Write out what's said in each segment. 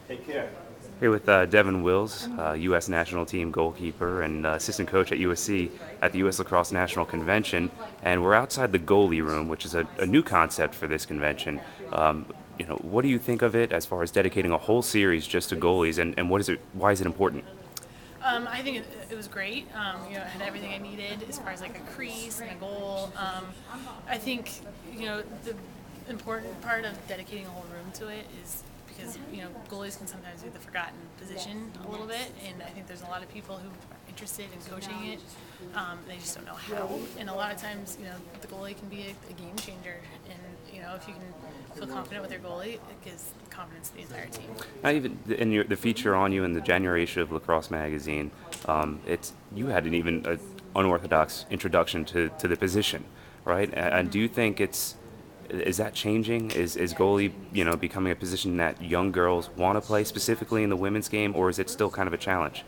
Here with Devon Wills, U.S. national team goalkeeper and assistant coach at USC at the U.S. Lacrosse National Convention, and we're outside the Goalie Room, which is a new concept for this convention. What do you think of it as far as dedicating a whole series just to goalies, and what is it? Why is it important? I think it was great. It had everything I needed as far as like a crease and a goal. I think the important part of dedicating a whole room to it is because goalies can sometimes be the forgotten position a little bit, and I think there's a lot of people who are interested in coaching it. They just don't know how, and a lot of times the goalie can be a game changer, and if you can feel confident with your goalie, it gives confidence to the entire team. Not even the feature on you in the January issue of Lacrosse magazine, it's you had an even unorthodox introduction to the position, right? And do you think is that changing? Is goalie becoming a position that young girls want to play specifically in the women's game, or is it still kind of a challenge?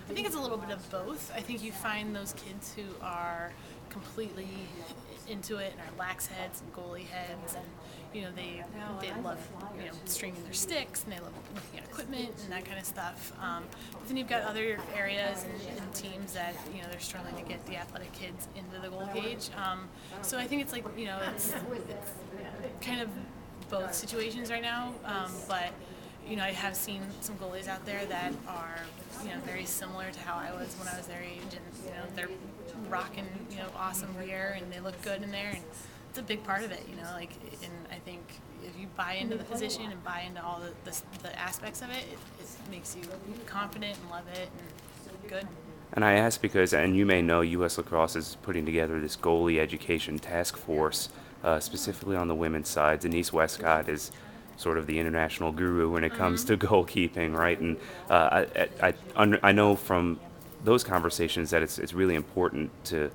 I think it's a little bit of both. I think you find those kids who are completely into it and are lax heads and goalie heads, and they love stringing their sticks, and they love looking at equipment and that kind of stuff. But then you've got other areas and teams that they're struggling to get the athletic kids into the goal cage. So I think it's like it's kind of both situations right now, but I have seen some goalies out there that are very similar to how I was when I was their age, and they're rocking awesome gear and they look good in there, and it's a big part of it, and I think if you buy into the position and buy into all the aspects of it, it makes you confident and love it and good. And I ask because, and you may know, U.S. Lacrosse is putting together this goalie education task force, specifically on the women's side. Denise Westcott is sort of the international guru when it comes to goalkeeping, right? And I know from those conversations that it's really important to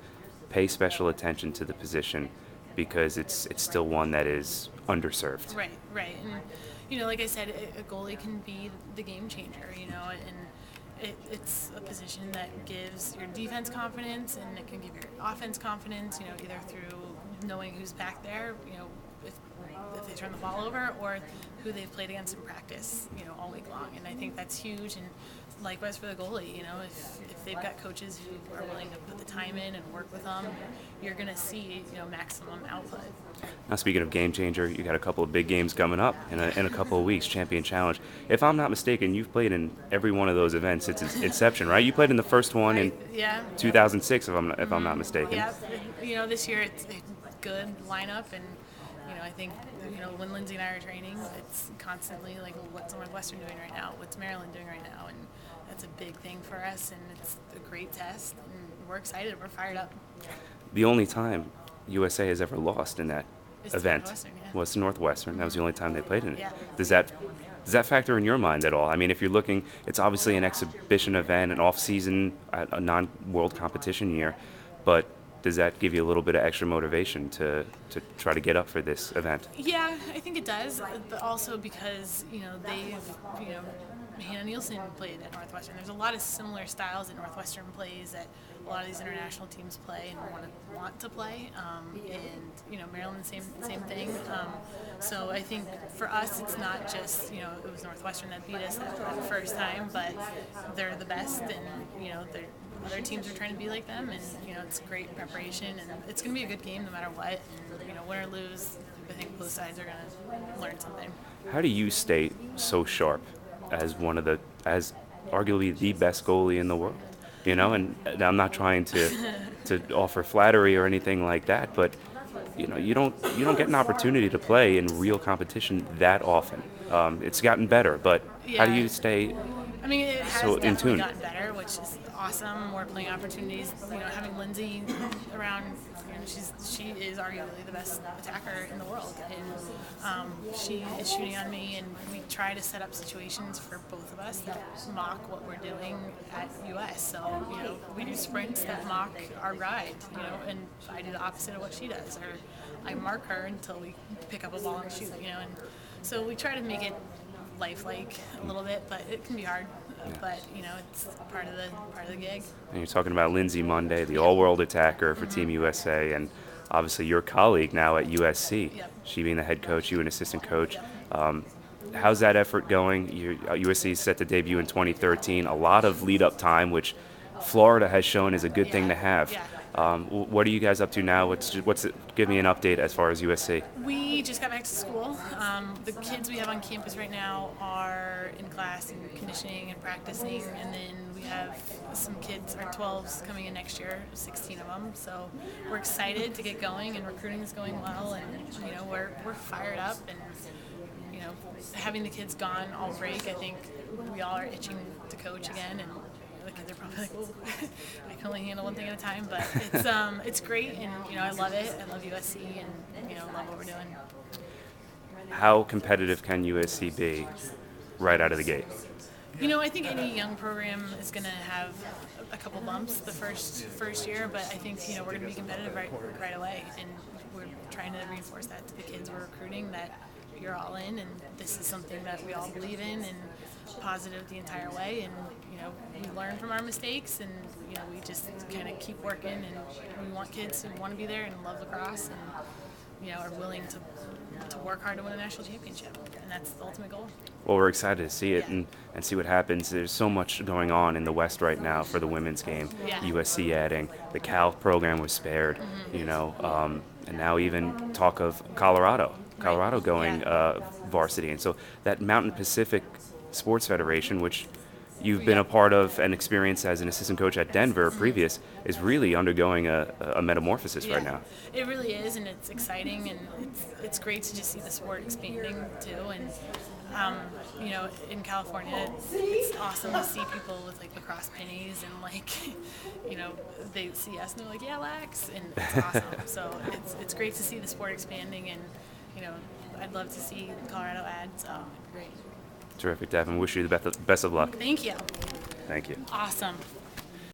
pay special attention to the position because it's still one that is underserved. Right. And like I said, a goalie can be the game changer, and it's a position that gives your defense confidence, and it can give your offense confidence, either through knowing who's back there, if they turn the ball over, or who they've played against in practice, all week long. And I think that's huge. And likewise for the goalie, if they've got coaches who are willing to put the time in and work with them, you're going to see, maximum output. Now, speaking of game changer, you got a couple of big games coming up in a couple of weeks. Champion Challenge. If I'm not mistaken, you've played in every one of those events since its inception, right? You played in the first one in 2006, if I'm not mistaken. Yeah, this year it's a good lineup, and I think when Lindsay and I are training, it's constantly like, what's Northwestern doing right now? What's Maryland doing right now? And that's a big thing for us, and it's a great test, and we're excited. We're fired up. The only time USA has ever lost in that event was to Northwestern. That was the only time they played in it. Yeah. Does that factor in your mind at all? I mean, if you're looking, it's obviously an exhibition event, an off-season, a non-world competition year, but does that give you a little bit of extra motivation to try to get up for this event? Yeah, I think it does, but also because Hannah Nielsen played at Northwestern. There's a lot of similar styles that Northwestern plays that a lot of these international teams play and want to play, and Maryland same thing. So I think for us, it's not just it was Northwestern that beat us that first time, but they're the best, and other teams are trying to be like them, and it's great preparation, and it's going to be a good game no matter what. And win or lose, I think both sides are going to learn something. How do you stay so sharp as as arguably the best goalie in the world? And I'm not trying to offer flattery or anything like that, but you don't get an opportunity to play in real competition that often. It's gotten better, but how do you stay? I mean, it has so in definitely tune? gotten better, which is awesome. More playing opportunities. Having Lindsay around, she is arguably the best attacker in the world, and she is shooting on me, and we try to set up situations for both of us that mock what we're doing at US. So we do sprints that mock our ride, and I do the opposite of what she does, or I mark her until we pick up a ball and shoot, and so we try to make it lifelike a little bit, but it can be hard. But it's part of the gig. And you're talking about Lindsay Monday, the all-world attacker for Team USA, and obviously your colleague now at USC. Yep. She being the head coach, you an assistant coach. how's that effort going? USC is set to debut in 2013. A lot of lead-up time, which Florida has shown is a good thing to have. Yeah. What are you guys up to now? Give me an update as far as USC. We just got back to school. The kids we have on campus right now are in class and conditioning and practicing, and then we have some kids, our 12s, coming in next year, 16 of them. So we're excited to get going, and recruiting is going well, and we're fired up, and having the kids gone all break, I think we all are itching to coach again, and the kids are probably like, "Ooh, I can only handle one thing at a time," but it's great, and I love it. I love USC, and love what we're doing. How competitive can USC be right out of the gate? I think any young program is going to have a couple bumps the first year, but I think we're going to be competitive right away, and we're trying to reinforce that to the kids we're recruiting, that you're all in, and this is something that we all believe in, and positive the entire way, and we learn from our mistakes, and we just kind of keep working, and we want kids who want to be there and love lacrosse, and are willing to work hard to win a national championship, and that's the ultimate goal. Well, we're excited to see it and see what happens. There's so much going on in the West right now for the women's game. Yeah. USC adding, the Cal program was spared, and now even talk of Colorado going varsity. And so that Mountain Pacific Sports Federation, which you've been a part of and experienced as an assistant coach at Denver previous, is really undergoing a metamorphosis right now. It really is, and it's exciting, and it's great to just see the sport expanding too. And in California, it's awesome to see people with like lacrosse pennies, and they see us and they're like, "Yeah, Lax," and it's awesome. So it's great to see the sport expanding, and I'd love to see Colorado add. So great. Terrific, Devon. Wish you the best of luck. Thank you. Thank you. Awesome.